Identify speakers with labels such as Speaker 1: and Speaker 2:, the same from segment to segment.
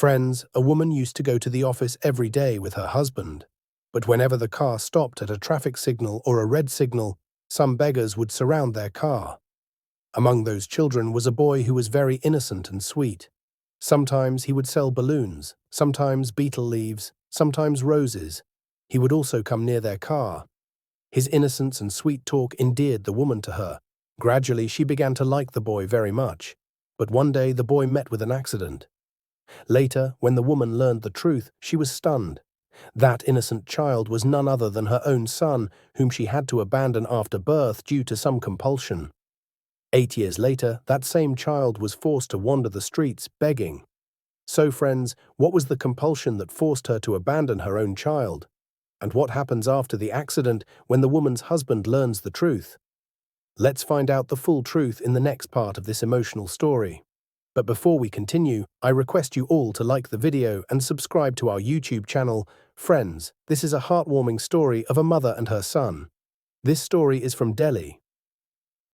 Speaker 1: Friends, a woman used to go to the office every day with her husband. But whenever the car stopped at a traffic signal or a red signal, some beggars would surround their car. Among those children was a boy who was very innocent and sweet. Sometimes he would sell balloons, sometimes beetle leaves, sometimes roses. He would also come near their car. His innocence and sweet talk endeared the woman to her. Gradually, she began to like the boy very much. But one day, the boy met with an accident. Later, when the woman learned the truth, she was stunned. That innocent child was none other than her own son, whom she had to abandon after birth due to some compulsion. 8 years later, that same child was forced to wander the streets begging. So, friends, what was the compulsion that forced her to abandon her own child? And what happens after the accident when the woman's husband learns the truth? Let's find out the full truth in the next part of this emotional story. But before we continue, I request you all to like the video and subscribe to our YouTube channel. Friends, this is a heartwarming story of a mother and her son. This story is from Delhi.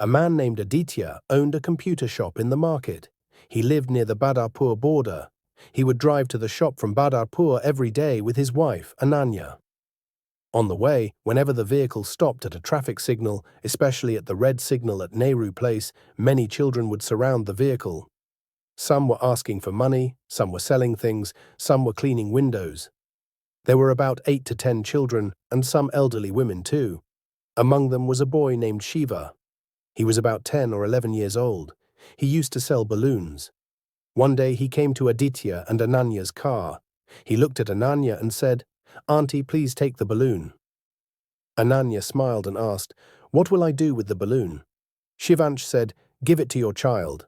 Speaker 1: A man named Aditya owned a computer shop in the market. He lived near the Badarpur border. He would drive to the shop from Badarpur every day with his wife, Ananya. On the way, whenever the vehicle stopped at a traffic signal, especially at the red signal at Nehru Place, many children would surround the vehicle. Some were asking for money, some were selling things, some were cleaning windows. There were about 8 to 10 children, and some elderly women too. Among them was a boy named Shiva. He was about 10 or 11 years old. He used to sell balloons. One day he came to Aditya and Ananya's car. He looked at Ananya and said, "Auntie, please take the balloon." Ananya smiled and asked, "What will I do with the balloon?" Shivansh said, "Give it to your child."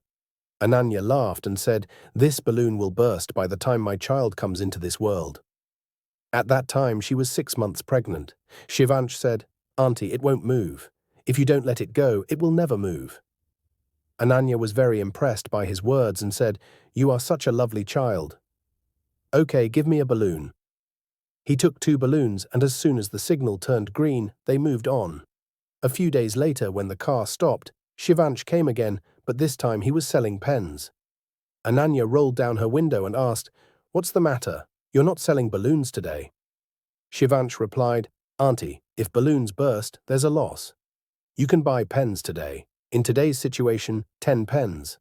Speaker 1: Ananya laughed and said, "This balloon will burst by the time my child comes into this world." At that time, she was 6 months pregnant. Shivansh said, "Auntie, it won't move. If you don't let it go, it will never move." Ananya was very impressed by his words and said, "You are such a lovely child." "Okay, give me a balloon." He took 2 balloons, and as soon as the signal turned green, they moved on. A few days later, when the car stopped, Shivansh came again, but this time he was selling pens. Ananya rolled down her window and asked, "What's the matter? You're not selling balloons today." Shivansh replied, "Auntie, if balloons burst, there's a loss. You can buy pens today. In today's situation, 10 pens."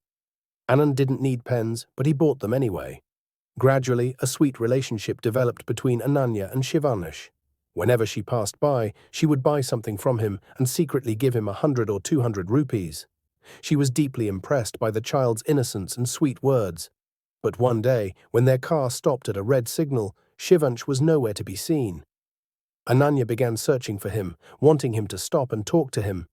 Speaker 1: Anand didn't need pens, but he bought them anyway. Gradually, a sweet relationship developed between Ananya and Shivansh. Whenever she passed by, she would buy something from him and secretly give him 100 or 200 rupees. She was deeply impressed by the child's innocence and sweet words. But one day, when their car stopped at a red signal, Shivansh was nowhere to be seen. Ananya began searching for him, wanting him to stop and talk to him.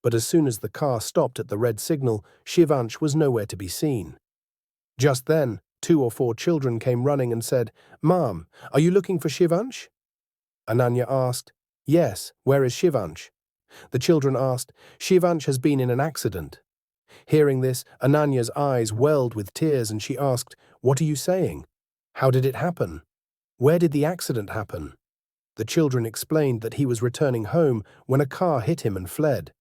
Speaker 1: But as soon as the car stopped at the red signal, Shivansh was nowhere to be seen. Just then, 2 or 4 children came running and said, "Mom, are you looking for Shivansh?" Ananya asked, "Yes, where is Shivansh?" The children asked, "Shivansh has been in an accident." Hearing this, Ananya's eyes welled with tears and she asked, "What are you saying? How did it happen? Where did the accident happen?" The children explained that he was returning home when a car hit him and fled.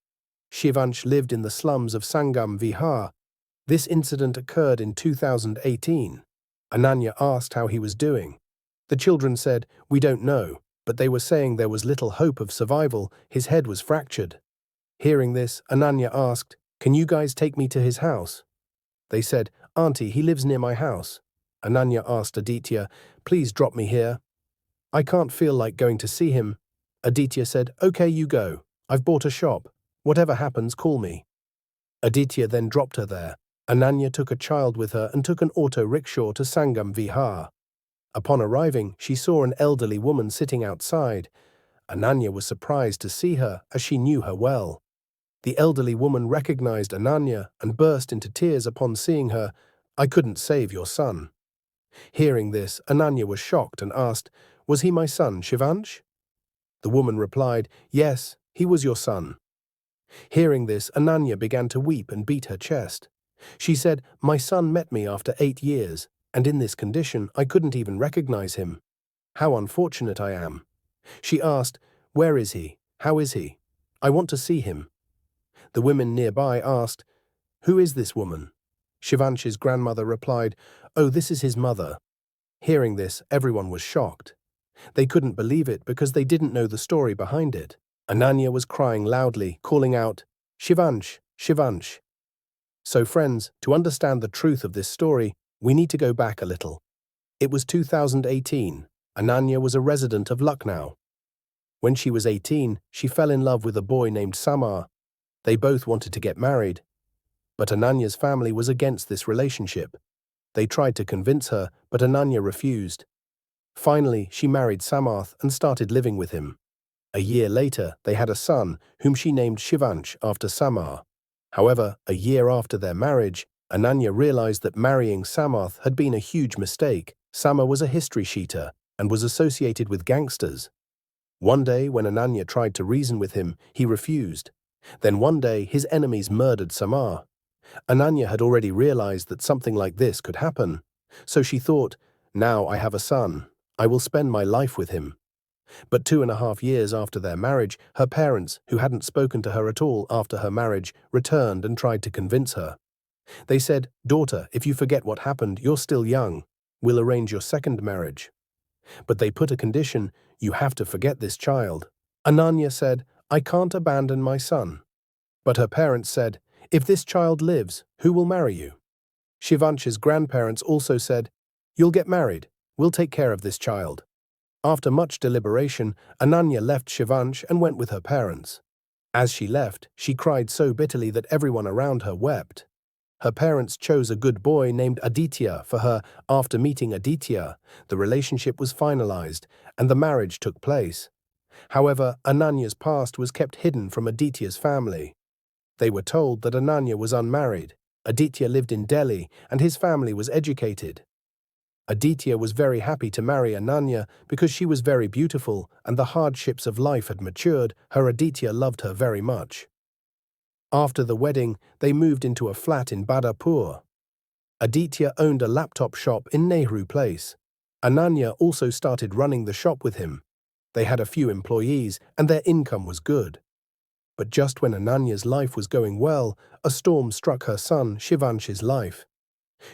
Speaker 1: Shivansh lived in the slums of Sangam Vihar. This incident occurred in 2018. Ananya asked how he was doing. The children said, "We don't know," but they were saying there was little hope of survival. His head was fractured. Hearing this, Ananya asked, "Can you guys take me to his house?" They said, "Auntie, he lives near my house." Ananya asked Aditya, "Please drop me here. I can't feel like going to see him." Aditya said, "Okay, you go. I've bought a shop. Whatever happens, call me." Aditya then dropped her there. Ananya took a child with her and took an auto rickshaw to Sangam Vihar. Upon arriving, she saw an elderly woman sitting outside. Ananya was surprised to see her, as she knew her well. The elderly woman recognized Ananya and burst into tears upon seeing her. "I couldn't save your son." Hearing this, Ananya was shocked and asked, "Was he my son, Shivansh?" The woman replied, "Yes, he was your son." Hearing this, Ananya began to weep and beat her chest. She said, "My son met me after 8 years, and in this condition I couldn't even recognize him. How unfortunate I am." She asked, "Where is he? How is he? I want to see him." The women nearby asked, "Who is this woman?" Shivansh's grandmother replied, "Oh, this is his mother." Hearing this, everyone was shocked. They couldn't believe it because they didn't know the story behind it. Ananya was crying loudly, calling out, "Shivansh, Shivansh." So friends, to understand the truth of this story, we need to go back a little. It was 2018. Ananya was a resident of Lucknow. When she was 18, she fell in love with a boy named Samar. They both wanted to get married. But Ananya's family was against this relationship. They tried to convince her, but Ananya refused. Finally, she married Samarth and started living with him. A year later, they had a son, whom she named Shivansh after Samar. However, a year after their marriage, Ananya realized that marrying Samarth had been a huge mistake. Samar was a history cheater and was associated with gangsters. One day, when Ananya tried to reason with him, he refused. Then one day, his enemies murdered Samar. Ananya had already realized that something like this could happen. So she thought, now I have a son. I will spend my life with him. But 2.5 years after their marriage, her parents, who hadn't spoken to her at all after her marriage, returned and tried to convince her. They said, "Daughter, if you forget what happened, you're still young. We'll arrange your second marriage." But they put a condition, you have to forget this child. Ananya said, "I can't abandon my son." But her parents said, "If this child lives, who will marry you?" Shivansh's grandparents also said, "You'll get married. We'll take care of this child." After much deliberation, Ananya left Shivansh and went with her parents. As she left, she cried so bitterly that everyone around her wept. Her parents chose a good boy named Aditya for her. After meeting Aditya, the relationship was finalized and the marriage took place. However, Ananya's past was kept hidden from Aditya's family. They were told that Ananya was unmarried. Aditya lived in Delhi and his family was educated. Aditya was very happy to marry Ananya because she was very beautiful and the hardships of life had matured. Aditya loved her very much. After the wedding, they moved into a flat in Badapur. Aditya owned a laptop shop in Nehru Place. Ananya also started running the shop with him. They had a few employees and their income was good. But just when Ananya's life was going well, a storm struck her son Shivansh's life.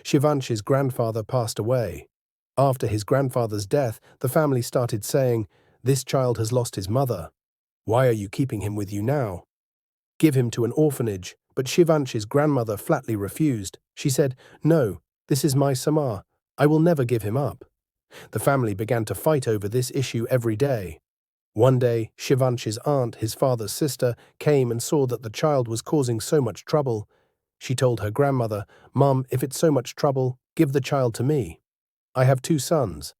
Speaker 1: Shivansh's grandfather passed away. After his grandfather's death, the family started saying, "This child has lost his mother. Why are you keeping him with you now? Give him to an orphanage." But Shivansh's grandmother flatly refused. She said, "No, this is my Samar. I will never give him up." The family began to fight over this issue every day. One day, Shivansh's aunt, his father's sister, came and saw that the child was causing so much trouble. She told her grandmother, "Mom, if it's so much trouble, give the child to me. I have 2 sons.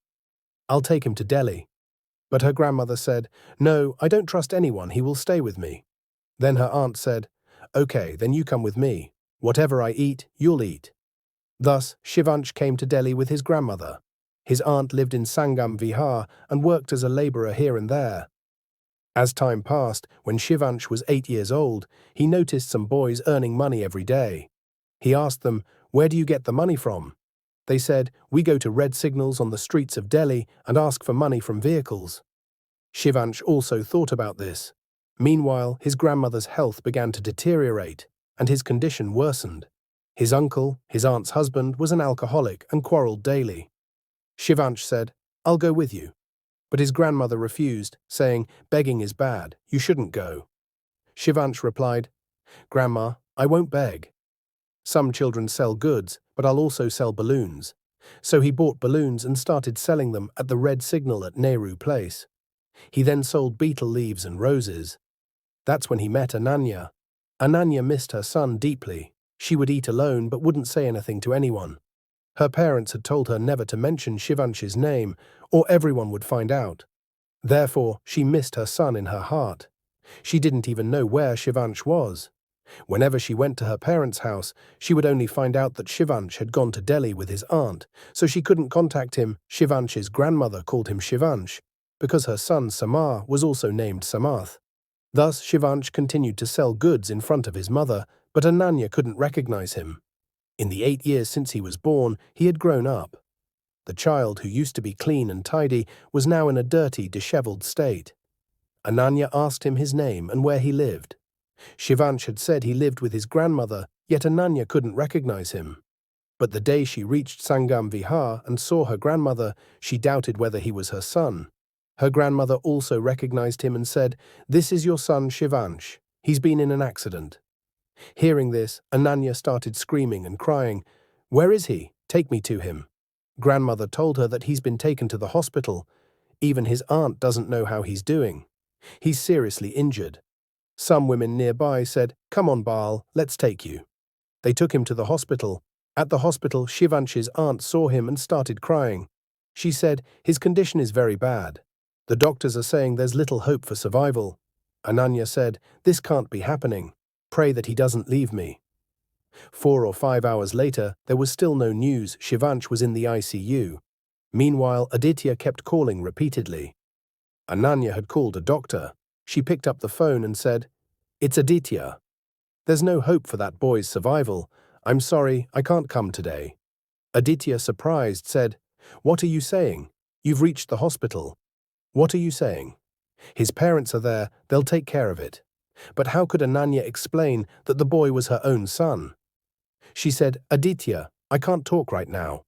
Speaker 1: I'll take him to Delhi." But her grandmother said, "No, I don't trust anyone. He will stay with me." Then her aunt said, "Okay, then you come with me. Whatever I eat, you'll eat." Thus, Shivansh came to Delhi with his grandmother. His aunt lived in Sangam Vihar and worked as a laborer here and there. As time passed, when Shivansh was 8 years old, he noticed some boys earning money every day. He asked them, "Where do you get the money from?" They said, "We go to red signals on the streets of Delhi and ask for money from vehicles." Shivansh also thought about this. Meanwhile, his grandmother's health began to deteriorate, and his condition worsened. His uncle, his aunt's husband, was an alcoholic and quarreled daily. Shivansh said, "I'll go with you." But his grandmother refused, saying, "Begging is bad, you shouldn't go." Shivansh replied, "Grandma, I won't beg. Some children sell goods, but I'll also sell balloons." So he bought balloons and started selling them at the red signal at Nehru Place. He then sold beetle leaves and roses. That's when he met Ananya. Ananya missed her son deeply. She would eat alone but wouldn't say anything to anyone. Her parents had told her never to mention Shivansh's name, or everyone would find out. Therefore, she missed her son in her heart. She didn't even know where Shivansh was. Whenever she went to her parents' house, she would only find out that Shivansh had gone to Delhi with his aunt, so she couldn't contact him. Shivansh's grandmother called him Shivansh, because her son Samar was also named Samarth. Thus, Shivansh continued to sell goods in front of his mother, but Ananya couldn't recognize him. In the 8 years since he was born, he had grown up. The child, who used to be clean and tidy, was now in a dirty, disheveled state. Ananya asked him his name and where he lived. Shivansh had said he lived with his grandmother, yet Ananya couldn't recognize him. But the day she reached Sangam Vihar and saw her grandmother, she doubted whether he was her son. Her grandmother also recognized him and said, "This is your son Shivansh. He's been in an accident." Hearing this, Ananya started screaming and crying, "Where is he? Take me to him." Grandmother told her that he's been taken to the hospital. Even his aunt doesn't know how he's doing. He's seriously injured. Some women nearby said, "Come on, Baal, let's take you." They took him to the hospital. At the hospital, Shivansh's aunt saw him and started crying. She said, "His condition is very bad. The doctors are saying there's little hope for survival." Ananya said, "This can't be happening. Pray that he doesn't leave me." 4 or 5 hours later, there was still no news. Shivansh was in the ICU. Meanwhile, Aditya kept calling repeatedly. Ananya had called a doctor. She picked up the phone and said, "It's Aditya. There's no hope for that boy's survival. I'm sorry, I can't come today." Aditya, surprised, said, "What are you saying? You've reached the hospital. What are you saying? His parents are there, they'll take care of it." But how could Ananya explain that the boy was her own son? She said, "Aditya, I can't talk right now."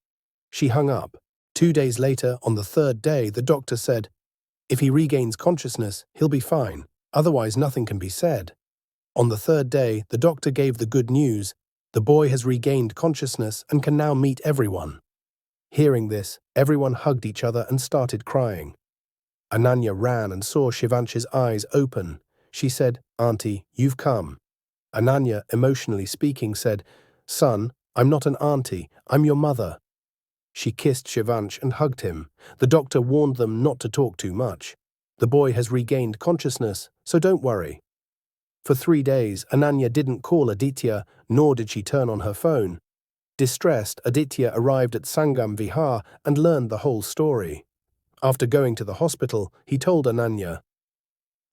Speaker 1: She hung up. 2 days later, on the third day, the doctor said, "If he regains consciousness, he'll be fine. Otherwise, nothing can be said." On the third day, the doctor gave the good news. The boy has regained consciousness and can now meet everyone. Hearing this, everyone hugged each other and started crying. Ananya ran and saw Shivansh's eyes open. She said, "Auntie, you've come." Ananya, emotionally speaking, said, "Son, I'm not an auntie, I'm your mother." She kissed Shivansh and hugged him. The doctor warned them not to talk too much. The boy has regained consciousness, so don't worry. For 3 days, Ananya didn't call Aditya, nor did she turn on her phone. Distressed, Aditya arrived at Sangam Vihar and learned the whole story. After going to the hospital, he told Ananya,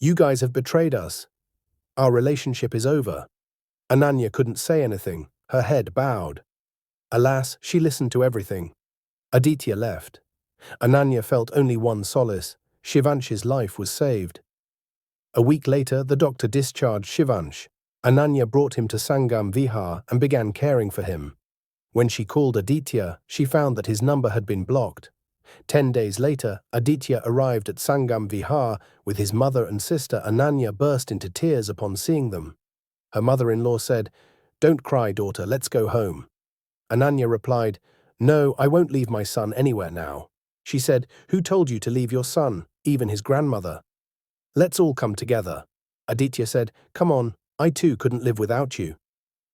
Speaker 1: "You guys have betrayed us. Our relationship is over." Ananya couldn't say anything, her head bowed. Alas, she listened to everything. Aditya left. Ananya felt only one solace: Shivansh's life was saved. A week later, the doctor discharged Shivansh. Ananya brought him to Sangam Vihar and began caring for him. When she called Aditya, she found that his number had been blocked. 10 days later, Aditya arrived at Sangam Vihar with his mother and sister. Ananya burst into tears upon seeing them. Her mother-in-law said, "Don't cry, daughter, let's go home." Ananya replied, "No, I won't leave my son anywhere now." She said, "Who told you to leave your son, even his grandmother? Let's all come together." Aditya said, "Come on, I too couldn't live without you."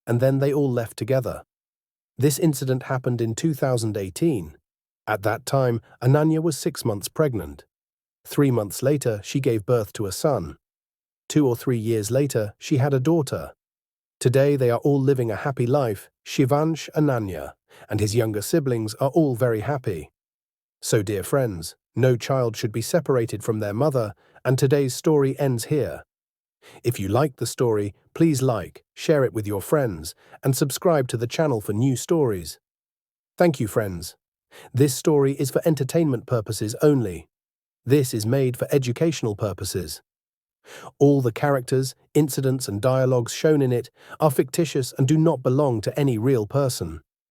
Speaker 1: And then they all left together. This incident happened in 2018. At that time, Ananya was 6 months pregnant. 3 months later, she gave birth to a son. 2 or 3 years later, she had a daughter. Today, they are all living a happy life. Shivansh, Ananya, and his younger siblings are all very happy. So, dear friends, no child should be separated from their mother, and today's story ends here. If you liked the story, please like, share it with your friends, and subscribe to the channel for new stories. Thank you, friends. This story is for entertainment purposes only. This is made for educational purposes. All the characters, incidents, and dialogues shown in it are fictitious and do not belong to any real person.